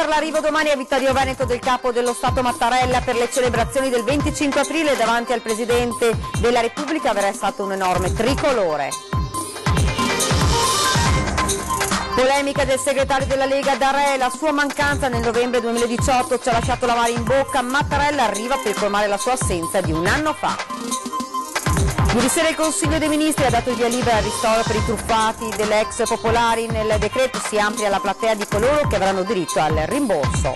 per l'arrivo domani a Vittorio Veneto del Capo dello Stato Mattarella per le celebrazioni del 25 aprile. Davanti al Presidente della Repubblica verrà stato un enorme tricolore. Polemica del segretario della Lega D'Arè, la sua mancanza nel novembre 2018 ci ha lasciato l'amaro in bocca. Mattarella arriva per colmare la sua assenza di un anno fa. Ieri sera il Consiglio dei Ministri ha dato il via libera al ristoro per i truffati delle ex popolari. Nel decreto si amplia la platea di coloro che avranno diritto al rimborso.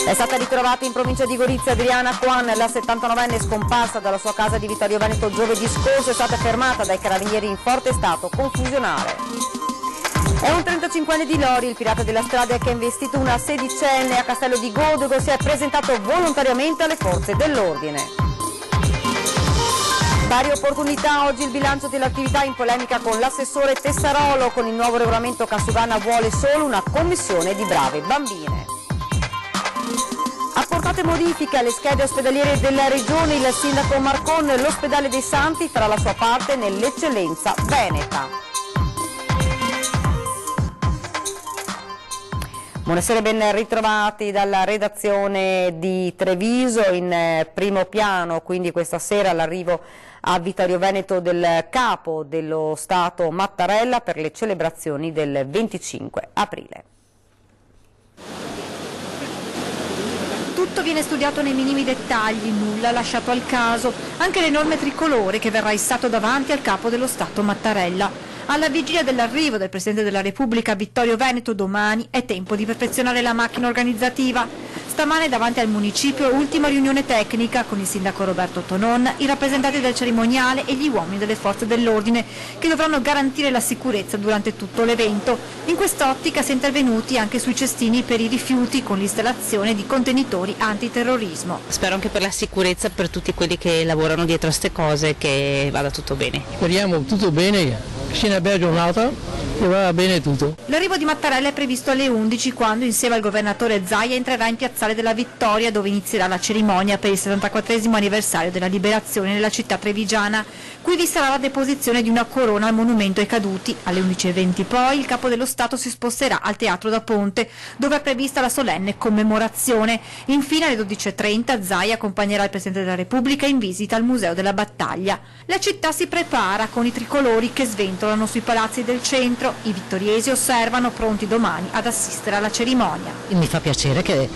È stata ritrovata in provincia di Gorizia Adriana Quan, la 79enne scomparsa dalla sua casa di Vittorio Veneto giovedì scorso, è stata fermata dai carabinieri in forte stato confusionale. È un 35enne di Lori, il pirata della strada che ha investito una 16enne a Castello di Godego, si è presentato volontariamente alle forze dell'ordine. Pari opportunità, oggi il bilancio dell'attività in polemica con l'assessore Tessarolo. Con il nuovo regolamento Casugana vuole solo una commissione di brave bambine. Apportate modifiche alle schede ospedaliere della regione, il sindaco Marcon, l'ospedale dei Santi farà la sua parte nell'eccellenza veneta. Buonasera e ben ritrovati dalla redazione di Treviso. In primo piano quindi questa sera l'arrivo a Vittorio Veneto del Capo dello Stato Mattarella per le celebrazioni del 25 aprile. Tutto viene studiato nei minimi dettagli, nulla lasciato al caso, anche l'enorme tricolore che verrà issato davanti al Capo dello Stato Mattarella. Alla vigilia dell'arrivo del Presidente della Repubblica a Vittorio Veneto domani è tempo di perfezionare la macchina organizzativa. Stamane davanti al municipio ultima riunione tecnica con il sindaco Roberto Tonon, i rappresentanti del cerimoniale e gli uomini delle forze dell'ordine che dovranno garantire la sicurezza durante tutto l'evento. In quest'ottica si è intervenuti anche sui cestini per i rifiuti con l'installazione di contenitori antiterrorismo. Spero anche per la sicurezza per tutti quelli che lavorano dietro a queste cose che vada tutto bene. Speriamo tutto bene. Sia una bella giornata e va bene tutto. L'arrivo di Mattarella è previsto alle 11 quando insieme al governatore Zaia entrerà in Piazzale della Vittoria dove inizierà la cerimonia per il 74esimo anniversario della liberazione nella città trevigiana. Qui vi sarà la deposizione di una corona al monumento ai caduti. Alle 11:20 poi il Capo dello Stato si sposterà al Teatro da Ponte dove è prevista la solenne commemorazione. Infine alle 12:30 Zaia accompagnerà il Presidente della Repubblica in visita al Museo della Battaglia. La città si prepara con i tricolori che sventolano sui palazzi del centro. I vittoriesi osservano pronti domani ad assistere alla cerimonia. Mi fa piacere che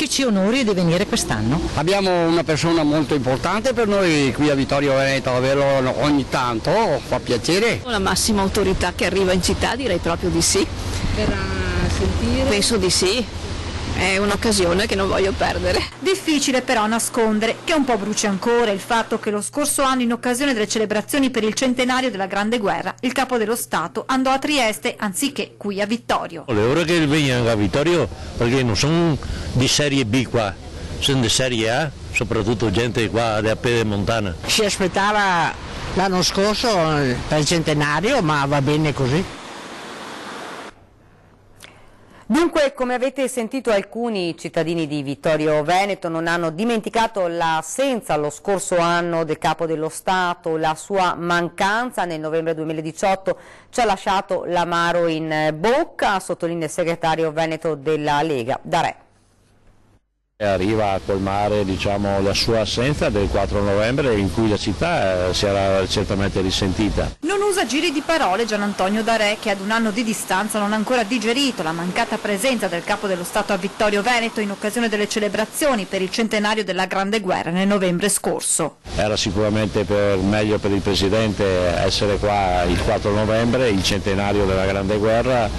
ci onori di venire quest'anno. Abbiamo una persona molto importante per noi qui a Vittorio Veneto, averlo ogni tanto fa piacere. La massima autorità che arriva in città direi proprio di sì. Verrà a sentire? Penso di sì. È un'occasione che non voglio perdere. Difficile però nascondere che un po' brucia ancora il fatto che lo scorso anno in occasione delle celebrazioni per il centenario della Grande Guerra il Capo dello Stato andò a Trieste anziché qui a Vittorio. Le ore che vengono a Vittorio perché non sono di serie B qua, sono di serie A, soprattutto gente qua da Pedemontana. Si aspettava l'anno scorso per il centenario, ma va bene così. Dunque, come avete sentito, alcuni cittadini di Vittorio Veneto non hanno dimenticato l'assenza lo scorso anno del Capo dello Stato, la sua mancanza nel novembre 2018 ci ha lasciato l'amaro in bocca, sottolinea il segretario veneto della Lega D'Arè. Arriva a colmare la sua assenza del 4 novembre in cui la città si era certamente risentita. Non usa giri di parole Gian Antonio D'Arè che ad un anno di distanza non ha ancora digerito la mancata presenza del Capo dello Stato a Vittorio Veneto in occasione delle celebrazioni per il centenario della Grande Guerra nel novembre scorso. Era sicuramente meglio per il Presidente essere qua il 4 novembre, il centenario della Grande Guerra,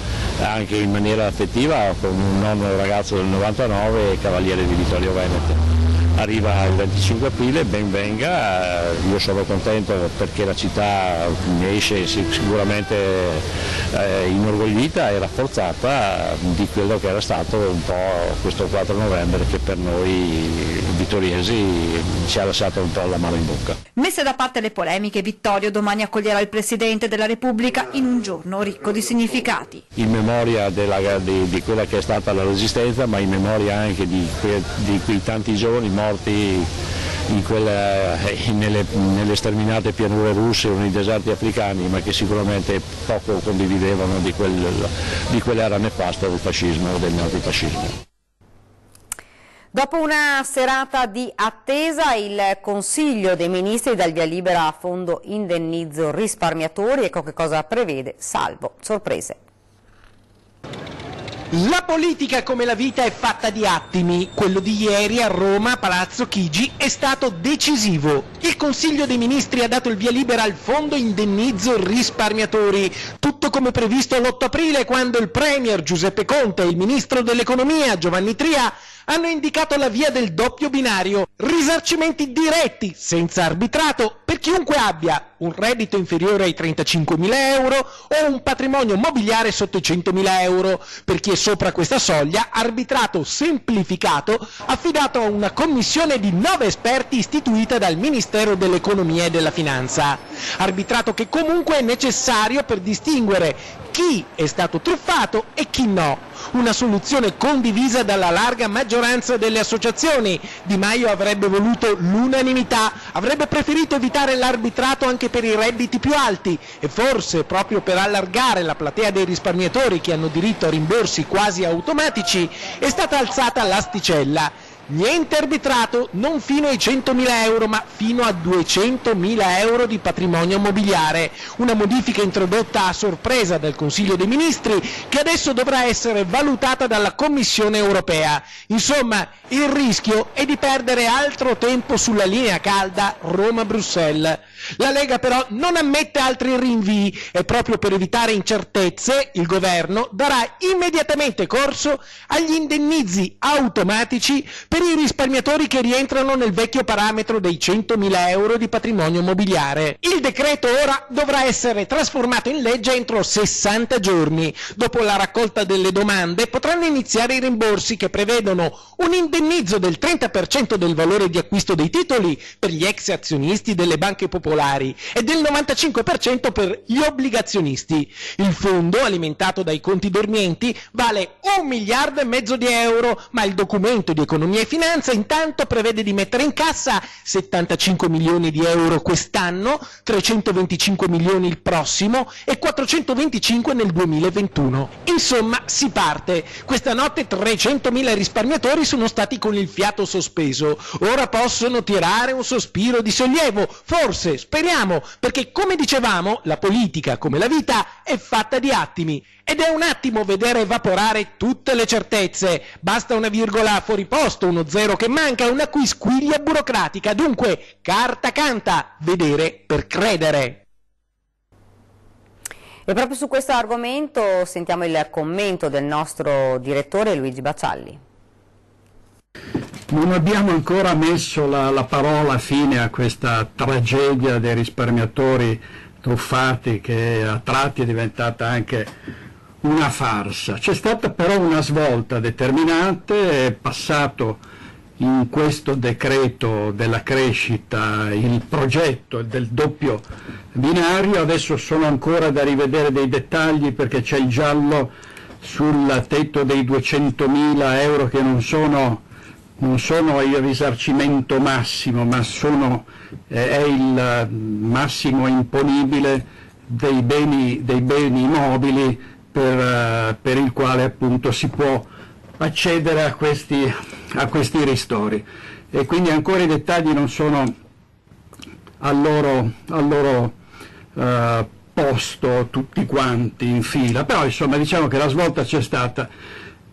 anche in maniera affettiva con un nonno ragazzo del 99 e cavaliere di Vittorio Veneto. Arriva il 25 aprile, ben venga, io sono contento perché la città ne esce sicuramente inorgoglita e rafforzata di quello che era stato un po' questo 4 novembre che per noi vittoriesi ci ha lasciato un po' l'amaro in bocca. Messe da parte le polemiche, Vittorio domani accoglierà il Presidente della Repubblica in un giorno ricco di significati. In memoria di quella che è stata la Resistenza, ma in memoria anche di quei tanti giovani morti nelle sterminate pianure russe o nei deserti africani, ma che sicuramente poco condividevano di quell'era nefasta del fascismo o del neofascismo. Dopo una serata di attesa, il Consiglio dei Ministri dà il via libera a fondo indennizzo risparmiatori. Ecco che cosa prevede, salvo sorprese. La politica, come la vita, è fatta di attimi. Quello di ieri a Roma, a Palazzo Chigi, è stato decisivo. Il Consiglio dei Ministri ha dato il via libera al fondo indennizzo risparmiatori. Tutto come previsto l'8 aprile, quando il Premier Giuseppe Conte e il Ministro dell'Economia Giovanni Tria hanno indicato la via del doppio binario, risarcimenti diretti, senza arbitrato, per chiunque abbia un reddito inferiore ai 35.000 euro o un patrimonio mobiliare sotto i 100.000 euro. Per chi è sopra questa soglia, arbitrato semplificato affidato a una commissione di 9 esperti istituita dal Ministero dell'Economia e della Finanza. Arbitrato che comunque è necessario per distinguere chi è stato truffato e chi no. Una soluzione condivisa dalla larga maggioranza delle associazioni. Di Maio avrebbe voluto l'unanimità, avrebbe preferito evitare l'arbitrato anche per i redditi più alti e forse proprio per allargare la platea dei risparmiatori che hanno diritto a rimborsi quasi automatici è stata alzata l'asticella. Niente arbitrato, non fino ai 100.000 euro, ma fino a 200.000 euro di patrimonio mobiliare. Una modifica introdotta a sorpresa dal Consiglio dei Ministri, che adesso dovrà essere valutata dalla Commissione europea. Insomma, il rischio è di perdere altro tempo sulla linea calda Roma-Bruxelles. La Lega però non ammette altri rinvii e proprio per evitare incertezze il governo darà immediatamente corso agli indennizi automatici per i risparmiatori che rientrano nel vecchio parametro dei 100.000 euro di patrimonio mobiliare. Il decreto ora dovrà essere trasformato in legge entro 60 giorni. Dopo la raccolta delle domande potranno iniziare i rimborsi che prevedono un indennizzo del 30% del valore di acquisto dei titoli per gli ex azionisti delle banche popolari e del 95% per gli obbligazionisti. Il fondo, alimentato dai conti dormienti, vale 1,5 miliardi di euro, ma il documento di economia e finanza intanto prevede di mettere in cassa 75 milioni di euro quest'anno, 325 milioni il prossimo e 425 nel 2021. Insomma, si parte. Questa notte 300.000 risparmiatori sono stati con il fiato sospeso. Ora possono tirare un sospiro di sollievo, forse, speriamo, perché come dicevamo, la politica, come la vita, è fatta di attimi. Ed è un attimo vedere evaporare tutte le certezze. Basta una virgola fuori posto, uno zero che manca, una quisquiglia burocratica. Dunque, carta canta, vedere per credere. E proprio su questo argomento sentiamo il commento del nostro direttore Luigi Bacialli. Non abbiamo ancora messo la parola fine a questa tragedia dei risparmiatori truffati, che a tratti è diventata anche una farsa. C'è stata però una svolta determinante, è passato in questo decreto della crescita il progetto del doppio binario. Adesso sono ancora da rivedere dei dettagli, perché c'è il giallo sul tetto dei 200.000 euro che non sono il risarcimento massimo, ma è il massimo imponibile dei beni mobili per il quale appunto si può accedere a questi ristori. E quindi ancora i dettagli non sono al loro posto tutti quanti in fila, però insomma diciamo che la svolta c'è stata.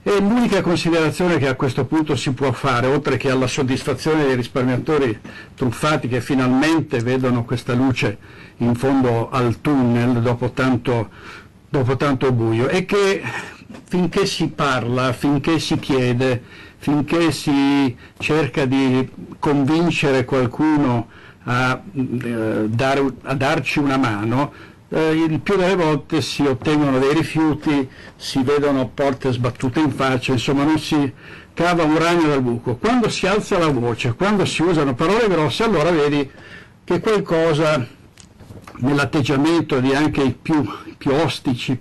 E l'unica considerazione che a questo punto si può fare, oltre che alla soddisfazione dei risparmiatori truffati che finalmente vedono questa luce in fondo al tunnel dopo tanto buio, è che finché si parla, finché si chiede, finché si cerca di convincere qualcuno a darci una mano, il più delle volte si ottengono dei rifiuti, si vedono porte sbattute in faccia, insomma non si cava un ragno dal buco. Quando si alza la voce, quando si usano parole grosse, allora vedi che qualcosa nell'atteggiamento di anche i più ostici,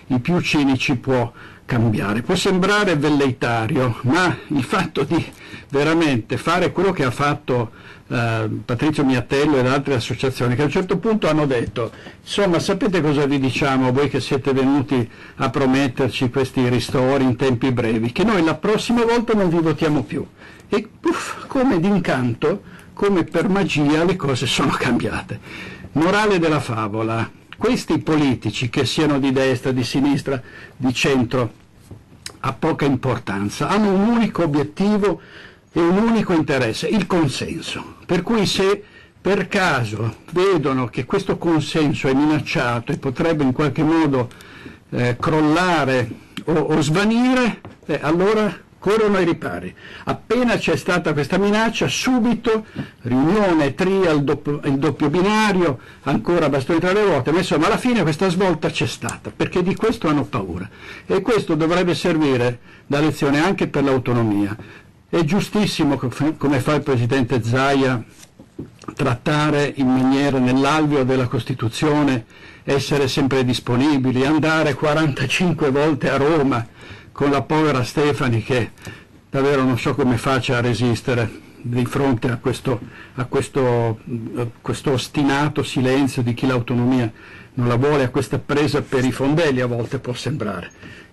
i più cinici può cambiare. Può sembrare velleitario, ma il fatto di veramente fare quello che ha fatto Patrizio Miatello ed altre associazioni, che a un certo punto hanno detto, insomma, sapete cosa vi diciamo voi che siete venuti a prometterci questi ristori in tempi brevi, che noi la prossima volta non vi votiamo più. E come d'incanto, come per magia, le cose sono cambiate. Morale della favola: questi politici, che siano di destra, di sinistra, di centro, ha poca importanza, hanno un unico obiettivo e un unico interesse, il consenso. Per cui se per caso vedono che questo consenso è minacciato e potrebbe in qualche modo crollare o svanire, allora corrono ai ripari. Appena c'è stata questa minaccia, subito riunione, tria, il doppio binario, ancora bastoni tra le ruote, ma insomma alla fine questa svolta c'è stata, perché di questo hanno paura, e questo dovrebbe servire da lezione anche per l'autonomia. È giustissimo, come fa il Presidente Zaia, trattare in maniera, nell'alveo della Costituzione, essere sempre disponibili, andare 45 volte a Roma con la povera Stefani, che davvero non so come faccia a resistere di fronte a questo ostinato silenzio di chi l'autonomia non la vuole, a questa presa per i fondelli, a volte può sembrare.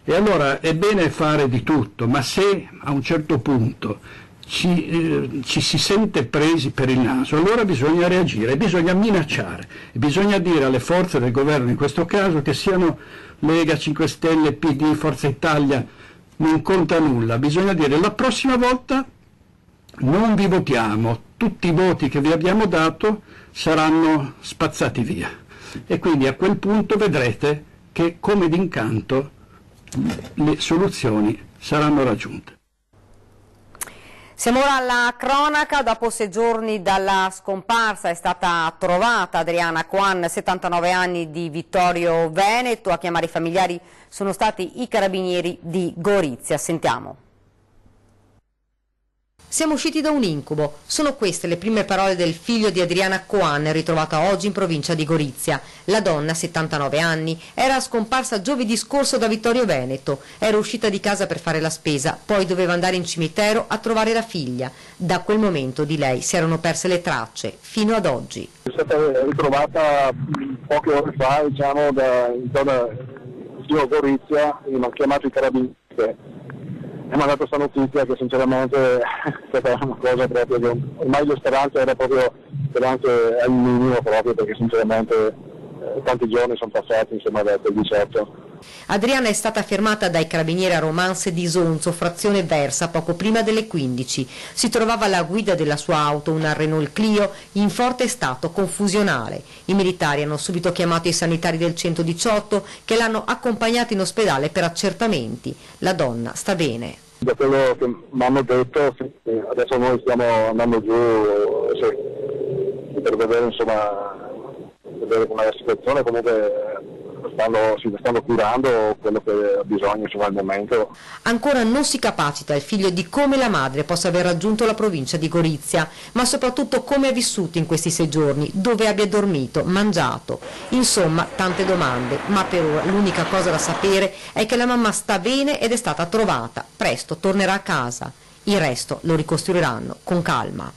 E allora è bene fare di tutto, ma se a un certo punto ci si sente presi per il naso, allora bisogna reagire, bisogna minacciare, e bisogna dire alle forze del governo, in questo caso, che siano Lega, 5 Stelle, PD, Forza Italia, non conta nulla, bisogna dire: la prossima volta non vi votiamo, tutti i voti che vi abbiamo dato saranno spazzati via. E quindi a quel punto vedrete che, come d'incanto, le soluzioni saranno raggiunte. Siamo ora alla cronaca. Dopo 6 giorni dalla scomparsa è stata trovata Adriana Coan, 79 anni, di Vittorio Veneto. A chiamare i familiari sono stati i carabinieri di Gorizia. Sentiamo. Siamo usciti da un incubo. Sono queste le prime parole del figlio di Adriana Coan, ritrovata oggi in provincia di Gorizia. La donna, 79 anni, era scomparsa giovedì scorso da Vittorio Veneto. Era uscita di casa per fare la spesa, poi doveva andare in cimitero a trovare la figlia. Da quel momento di lei si erano perse le tracce, fino ad oggi. È stata ritrovata poche ore fa, diciamo, in zona di Gorizia. Mi hanno chiamato i carabinieri e mi ha dato questa notizia che sinceramente è stata una cosa proprio che ormai le speranze era proprio speranze al minimo, proprio perché sinceramente tanti giorni sono passati, insomma, dal 18. Adriana è stata fermata dai carabinieri a Romance di Sonzo, frazione Versa, poco prima delle 15. Si trovava alla guida della sua auto, una Renault Clio, in forte stato confusionale. I militari hanno subito chiamato i sanitari del 118 che l'hanno accompagnata in ospedale per accertamenti. La donna sta bene. Da quello che mi hanno detto, adesso noi stiamo andando giù per vedere, insomma, com'è la situazione. Comunque si stanno curando quello che ha bisogno, insomma, al momento. Ancora non si capacita il figlio di come la madre possa aver raggiunto la provincia di Gorizia, ma soprattutto come ha vissuto in questi 6 giorni, dove abbia dormito, mangiato. Insomma, tante domande, ma per ora l'unica cosa da sapere è che la mamma sta bene ed è stata trovata. Presto tornerà a casa. Il resto lo ricostruiranno con calma.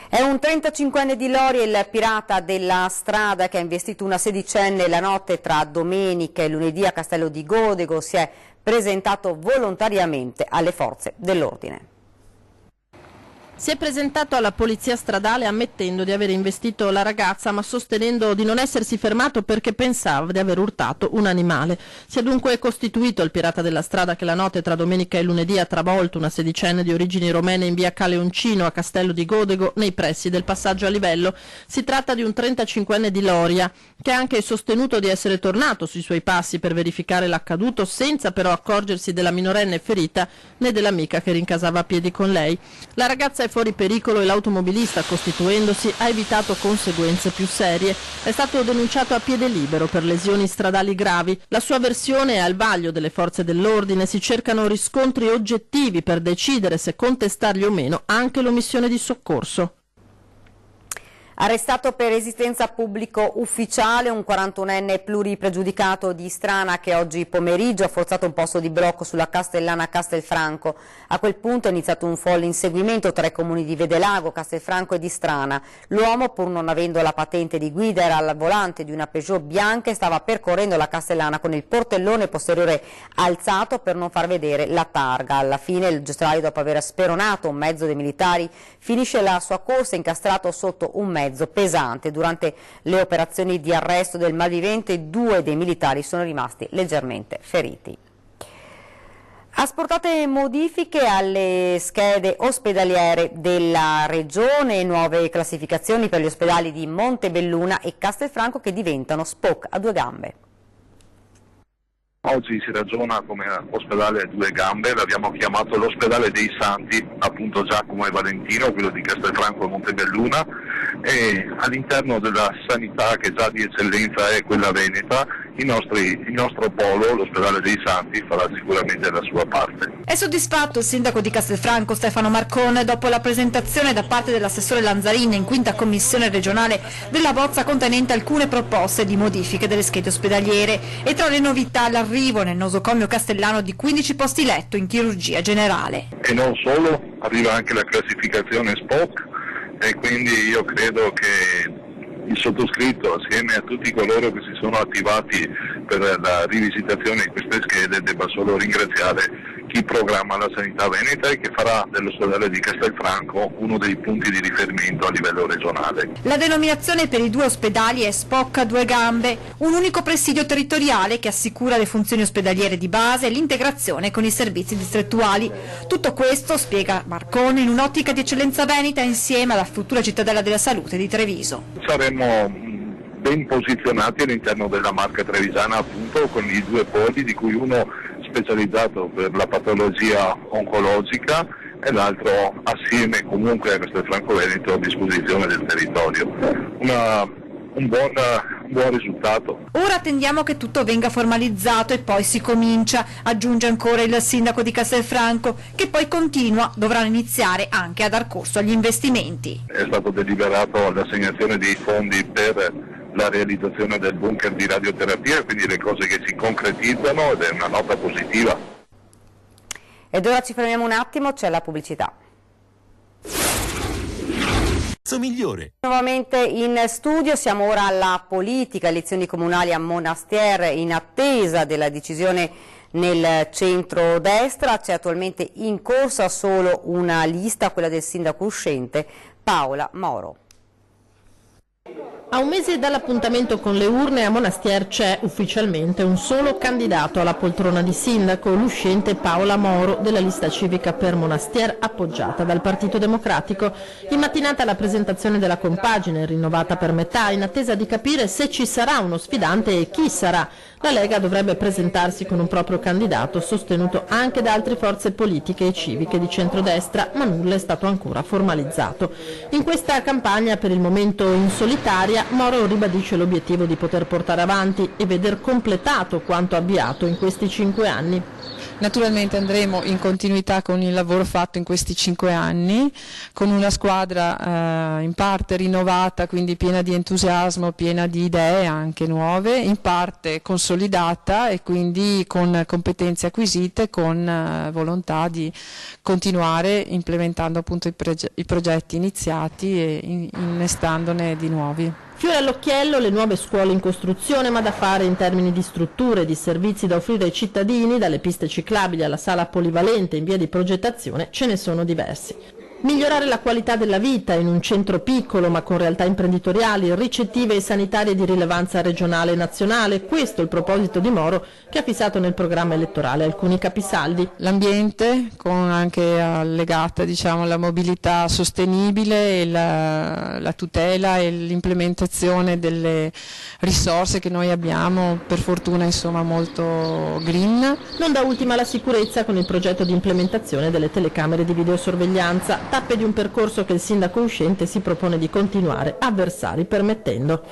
È un 35enne di Loria, il pirata della strada, che ha investito una 16enne la notte tra domenica e lunedì a Castello di Godego. Si è presentato volontariamente alle forze dell'ordine. Si è presentato alla polizia stradale ammettendo di aver investito la ragazza, ma sostenendo di non essersi fermato perché pensava di aver urtato un animale. Si è dunque costituito il pirata della strada che la notte tra domenica e lunedì ha travolto una 16enne di origini romene in via Caleoncino a Castello di Godego, nei pressi del passaggio a livello. Si tratta di un 35enne di Loria, che ha anche sostenuto di essere tornato sui suoi passi per verificare l'accaduto, senza però accorgersi della minorenne ferita né dell'amica che rincasava a piedi con lei. La ragazza è fuori pericolo e l'automobilista, costituendosi, ha evitato conseguenze più serie. È stato denunciato a piede libero per lesioni stradali gravi. La sua versione è al vaglio delle forze dell'ordine. Si cercano riscontri oggettivi per decidere se contestargli o meno anche l'omissione di soccorso. Arrestato per resistenza pubblico ufficiale un 41enne pluripregiudicato di Strana che oggi pomeriggio ha forzato un posto di blocco sulla Castellana Castelfranco. A quel punto è iniziato un folle inseguimento tra i comuni di Vedelago, Castelfranco e di Strana. L'uomo, pur non avendo la patente di guida, era al volante di una Peugeot bianca e stava percorrendo la Castellana con il portellone posteriore alzato per non far vedere la targa. Alla fine il gestionario, dopo aver speronato un mezzo dei militari, finisce la sua corsa incastrato sotto un mezzo pesante. Durante le operazioni di arresto del malvivente 2 dei militari sono rimasti leggermente feriti. Asportate modifiche alle schede ospedaliere della Regione, nuove classificazioni per gli ospedali di Montebelluna e Castelfranco che diventano SPOC a 2 gambe. Oggi si ragiona come ospedale a 2 gambe, l'abbiamo chiamato l'ospedale dei Santi, appunto Giacomo e Valentino, quello di Castelfranco e Montebelluna, e all'interno della sanità che già di eccellenza è quella veneta, il nostro polo, l'ospedale dei Santi, farà sicuramente la sua parte. È soddisfatto il sindaco di Castelfranco Stefano Marcone dopo la presentazione da parte dell'assessore Lanzarin in 5ª commissione regionale della bozza contenente alcune proposte di modifiche delle schede ospedaliere e tra le novità l'arrivo nel nosocomio castellano di 15 posti letto in chirurgia generale. E non solo, arriva anche la classificazione SPOC e quindi io credo che il sottoscritto, assieme a tutti coloro che si sono attivati per la rivisitazione di queste schede, debba solo ringraziare chi programma la sanità veneta e che farà dell'ospedale di Castelfranco uno dei punti di riferimento a livello regionale. La denominazione per i 2 ospedali è SPOC a 2 gambe, un unico presidio territoriale che assicura le funzioni ospedaliere di base e l'integrazione con i servizi distrettuali. Tutto questo, spiega Marcone, in un'ottica di eccellenza veneta insieme alla futura cittadella della salute di Treviso. Saremo ben posizionati all'interno della marca trevisana, appunto con i 2 poli, di cui uno specializzato per la patologia oncologica e l'altro assieme comunque a Castelfranco Veneto a disposizione del territorio. Un buon risultato. Ora attendiamo che tutto venga formalizzato e poi si comincia, aggiunge ancora il sindaco di Castelfranco, che poi continua, dovranno iniziare anche a dar corso agli investimenti. È stato deliberato l'assegnazione dei fondi per la realizzazione del bunker di radioterapia, quindi le cose che si concretizzano ed è una nota positiva. Ed ora ci fermiamo un attimo, c'è la pubblicità. Migliore. Nuovamente in studio, siamo ora alla politica, elezioni comunali a Monastier in attesa della decisione nel centro-destra. C'è attualmente in corsa solo una lista, quella del sindaco uscente Paola Moro. A un mese dall'appuntamento con le urne a Monastier c'è ufficialmente un solo candidato alla poltrona di sindaco, l'uscente Paola Moro della lista civica per Monastier appoggiata dal Partito Democratico. In mattinata la presentazione della compagine rinnovata per metà in attesa di capire se ci sarà uno sfidante e chi sarà. La Lega dovrebbe presentarsi con un proprio candidato sostenuto anche da altre forze politiche e civiche di centrodestra, ma nulla è stato ancora formalizzato. In questa campagna per il momento in solitaria Moro ribadisce l'obiettivo di poter portare avanti e veder completato quanto avviato in questi 5 anni. Naturalmente andremo in continuità con il lavoro fatto in questi 5 anni, con una squadra in parte rinnovata, quindi piena di entusiasmo, piena di idee anche nuove, in parte consolidata e quindi con competenze acquisite, con volontà di continuare implementando appunto i progetti iniziati e innestandone di nuovi. Fiore all'occhiello le nuove scuole in costruzione, ma da fare in termini di strutture e di servizi da offrire ai cittadini, dalle piste ciclabili alla sala polivalente in via di progettazione, ce ne sono diversi. Migliorare la qualità della vita in un centro piccolo ma con realtà imprenditoriali, ricettive e sanitarie di rilevanza regionale e nazionale, questo è il proposito di Moro che ha fissato nel programma elettorale alcuni capisaldi. L'ambiente con anche allegata la mobilità sostenibile e la tutela e l'implementazione delle risorse che noi abbiamo, per fortuna molto green. Non da ultima la sicurezza con il progetto di implementazione delle telecamere di videosorveglianza, tappe di un percorso che il sindaco uscente si propone di continuare, avversari permettendo.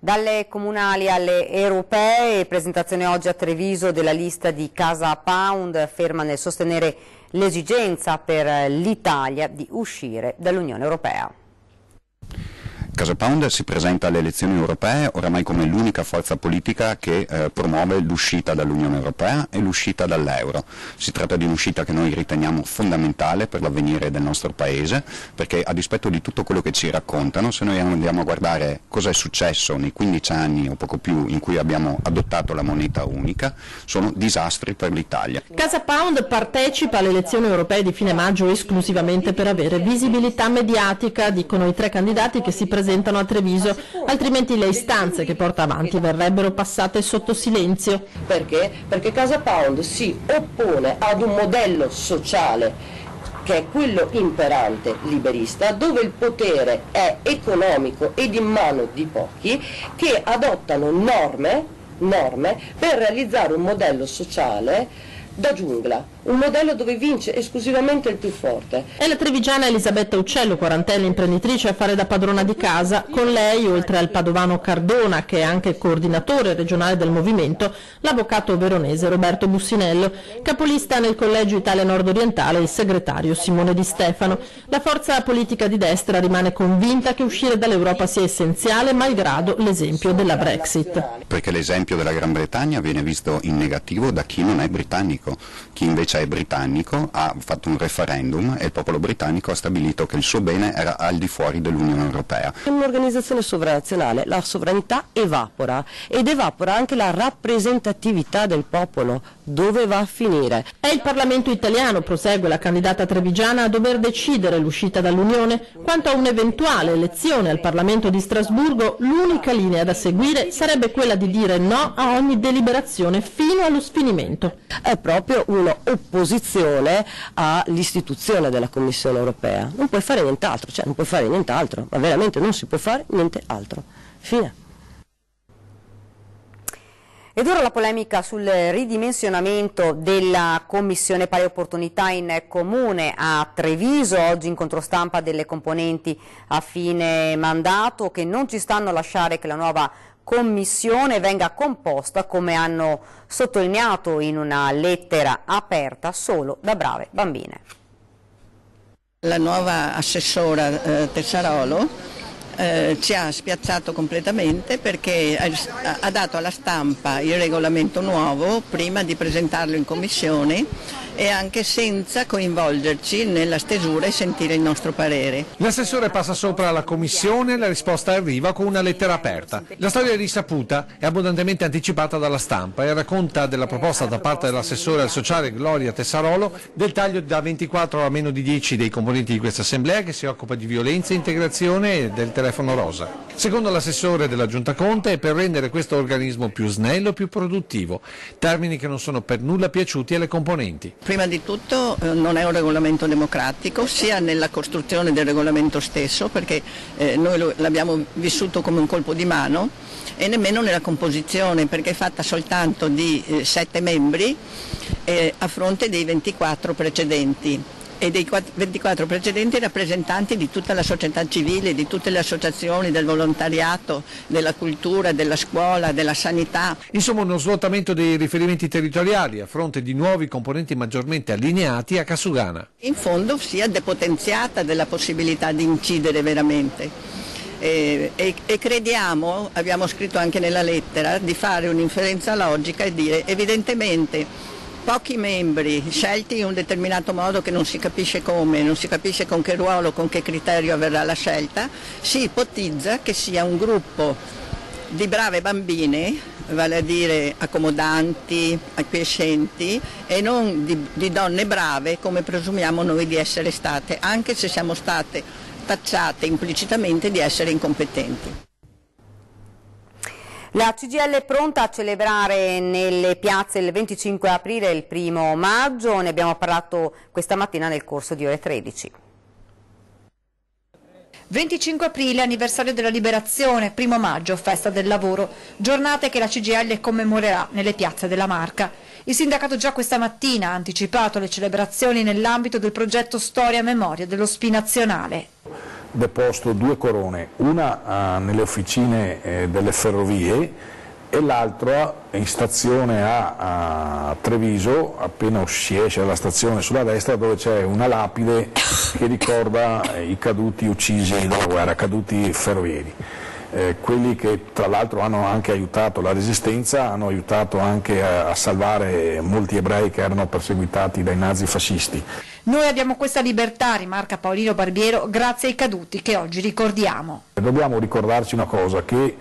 Dalle comunali alle europee, presentazione oggi a Treviso della lista di Casa Pound, ferma nel sostenere l'esigenza per l'Italia di uscire dall'Unione Europea. Casa Pound si presenta alle elezioni europee oramai come l'unica forza politica che promuove l'uscita dall'Unione Europea e l'uscita dall'euro. Si tratta di un'uscita che noi riteniamo fondamentale per l'avvenire del nostro Paese, perché a dispetto di tutto quello che ci raccontano, se noi andiamo a guardare cosa è successo nei 15 anni o poco più in cui abbiamo adottato la moneta unica, sono disastri per l'Italia. Casa Pound partecipa alle elezioni europee di fine maggio esclusivamente per avere visibilità mediatica, dicono i 3 candidati che si presentano a Treviso, altrimenti le istanze che porta avanti verrebbero passate sotto silenzio. Perché? Perché Casa Pound si oppone ad un modello sociale che è quello imperante liberista, dove il potere è economico ed in mano di pochi, che adottano norme per realizzare un modello sociale da giungla, un modello dove vince esclusivamente il più forte. È la trevigiana Elisabetta Uccello, quarantenne imprenditrice, a fare da padrona di casa. Con lei, oltre al padovano Cardona, che è anche coordinatore regionale del movimento, l'avvocato veronese Roberto Bussinello, capolista nel Collegio Italia Nord Orientale, il segretario Simone Di Stefano. La forza politica di destra rimane convinta che uscire dall'Europa sia essenziale, malgrado l'esempio della Brexit. Perché l'esempio della Gran Bretagna viene visto in negativo da chi non è britannico. Chi invece è britannico ha fatto un referendum e il popolo britannico ha stabilito che il suo bene era al di fuori dell'Unione Europea. In un'organizzazione sovranazionale la sovranità evapora ed evapora anche la rappresentatività del popolo. Dove va a finire? È il Parlamento italiano, prosegue la candidata trevigiana, a dover decidere l'uscita dall'Unione. Quanto a un'eventuale elezione al Parlamento di Strasburgo, l'unica linea da seguire sarebbe quella di dire no a ogni deliberazione fino allo sfinimento. È proprio un'opposizione all'istituzione della Commissione europea. Non puoi fare nient'altro, ma veramente non si può fare niente altro. Fine. Ed ora la polemica sul ridimensionamento della Commissione Pari Opportunità in Comune a Treviso. Oggi incontro stampa delle componenti a fine mandato che non ci stanno a lasciare che la nuova Commissione venga composta, come hanno sottolineato in una lettera aperta, solo da brave bambine. La nuova assessora Tessarolo ci ha spiazzato completamente perché ha dato alla stampa il regolamento nuovo prima di presentarlo in commissione e anche senza coinvolgerci nella stesura e sentire il nostro parere. L'assessore passa sopra alla commissione e la risposta arriva con una lettera aperta. La storia è risaputa e abbondantemente anticipata dalla stampa e racconta della proposta da parte dell'assessore al sociale Gloria Tessarolo del taglio da 24 a meno di 10 dei componenti di questa assemblea che si occupa di violenza, integrazione e del telefono rosa. Secondo l'assessore della Giunta Conte è per rendere questo organismo più snello e più produttivo, termini che non sono per nulla piaciuti alle componenti. Prima di tutto non è un regolamento democratico, sia nella costruzione del regolamento stesso, perché noi l'abbiamo vissuto come un colpo di mano, e nemmeno nella composizione, perché è fatta soltanto di 7 membri a fronte dei 24 precedenti. E dei 24 precedenti rappresentanti di tutta la società civile, di tutte le associazioni, del volontariato, della cultura, della scuola, della sanità. Insomma uno svuotamento dei riferimenti territoriali a fronte di nuovi componenti maggiormente allineati a Casugana. In fondo sia depotenziata della possibilità di incidere veramente. E crediamo, abbiamo scritto anche nella lettera, di fare un'inferenza logica e dire evidentemente pochi membri scelti in un determinato modo che non si capisce come, non si capisce con che ruolo, con che criterio avverrà la scelta, si ipotizza che sia un gruppo di brave bambine, vale a dire accomodanti, acquiescenti, e non di donne brave come presumiamo noi di essere state, anche se siamo state tacciate implicitamente di essere incompetenti. La CGIL è pronta a celebrare nelle piazze il 25 aprile e il 1° maggio, ne abbiamo parlato questa mattina nel corso di Ore 13. 25 aprile, anniversario della liberazione, 1° maggio, festa del lavoro, giornate che la CGIL commemorerà nelle piazze della Marca. Il sindacato già questa mattina ha anticipato le celebrazioni nell'ambito del progetto Storia e Memoria dello SPI nazionale. deposto 2 corone, una nelle officine delle ferrovie e l'altra in stazione a Treviso, appena si esce dalla stazione sulla destra, dove c'è una lapide che ricorda i caduti uccisi dalla guerra, caduti ferrovieri. Quelli che tra l'altro hanno anche aiutato la resistenza, hanno aiutato anche a salvare molti ebrei che erano perseguitati dai nazifascisti. Noi abbiamo questa libertà, rimarca Paolino Barbiero, grazie ai caduti che oggi ricordiamo. Dobbiamo ricordarci una cosa, che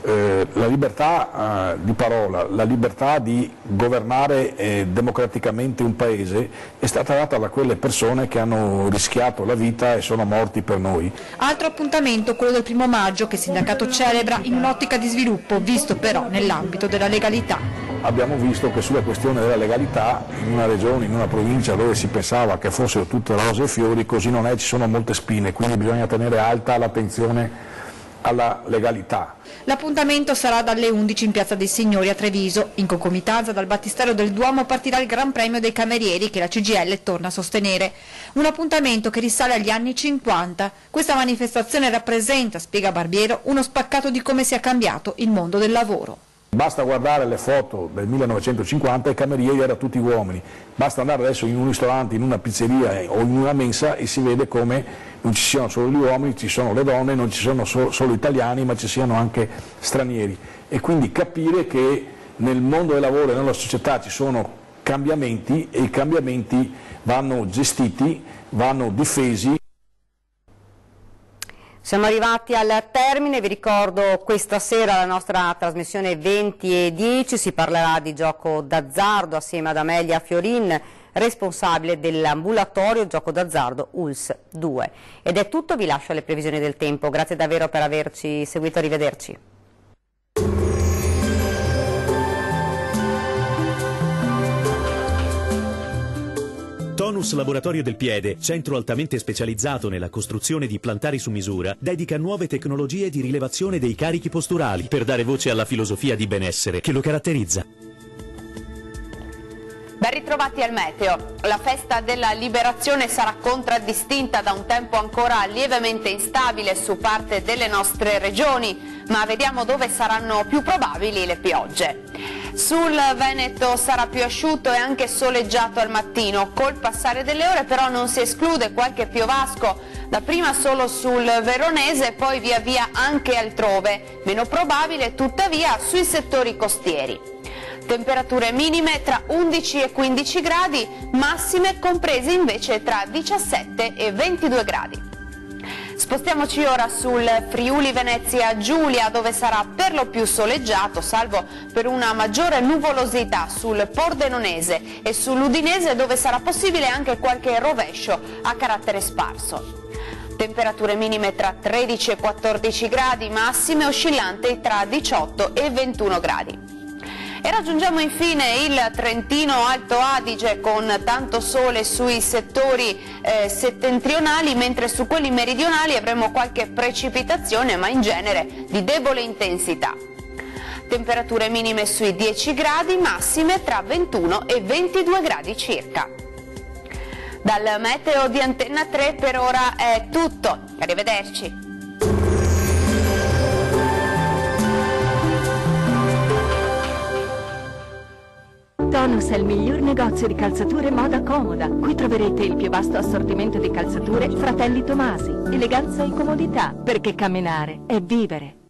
la libertà di parola, la libertà di governare democraticamente un paese è stata data da quelle persone che hanno rischiato la vita e sono morti per noi. Altro appuntamento, quello del 1° maggio, che il sindacato celebra in un'ottica di sviluppo, visto però nell'ambito della legalità. Abbiamo visto che sulla questione della legalità, in una regione, in una provincia dove si pensava che fossero tutte rose e fiori, così non è, ci sono molte spine, quindi bisogna tenere alta l'attenzione alla legalità. L'appuntamento sarà dalle 11 in Piazza dei Signori a Treviso. In concomitanza dal Battistero del Duomo partirà il Gran Premio dei Camerieri che la CGIL torna a sostenere. Un appuntamento che risale agli anni 50. Questa manifestazione rappresenta, spiega Barbiero, uno spaccato di come sia cambiato il mondo del lavoro. Basta guardare le foto del 1950 e i camerieri erano tutti uomini, basta andare adesso in un ristorante, in una pizzeria o in una mensa e si vede come non ci siano solo gli uomini, ci sono le donne, non ci sono solo italiani ma ci siano anche stranieri, e quindi capire che nel mondo del lavoro e nella società ci sono cambiamenti e i cambiamenti vanno gestiti, vanno difesi. Siamo arrivati al termine, vi ricordo questa sera la nostra trasmissione 20:10, si parlerà di gioco d'azzardo assieme ad Amelia Fiorin, responsabile dell'ambulatorio gioco d'azzardo ULS 2. Ed è tutto, vi lascio alle previsioni del tempo, grazie davvero per averci seguito, arrivederci. Tonus Laboratorio del Piede, centro altamente specializzato nella costruzione di plantari su misura, dedica nuove tecnologie di rilevazione dei carichi posturali per dare voce alla filosofia di benessere che lo caratterizza. Ben ritrovati al meteo. La festa della liberazione sarà contraddistinta da un tempo ancora lievemente instabile su parte delle nostre regioni, ma vediamo dove saranno più probabili le piogge. Sul Veneto sarà più asciutto e anche soleggiato al mattino, col passare delle ore però non si esclude qualche piovasco, dapprima solo sul Veronese e poi via via anche altrove, meno probabile tuttavia sui settori costieri. Temperature minime tra 11 e 15 gradi, massime comprese invece tra 17 e 22 gradi. Spostiamoci ora sul Friuli Venezia Giulia, dove sarà per lo più soleggiato, salvo per una maggiore nuvolosità sul Pordenonese e sull'Udinese, dove sarà possibile anche qualche rovescio a carattere sparso. Temperature minime tra 13 e 14 gradi, massime oscillanti tra 18 e 21 gradi. E raggiungiamo infine il Trentino Alto Adige con tanto sole sui settori settentrionali, mentre su quelli meridionali avremo qualche precipitazione, ma in genere di debole intensità. Temperature minime sui 10 gradi, massime tra 21 e 22 gradi circa. Dal meteo di Antenna 3 per ora è tutto, arrivederci. Tonus è il miglior negozio di calzature moda comoda. Qui troverete il più vasto assortimento di calzature Fratelli Tomasi. Eleganza e comodità, perché camminare è vivere.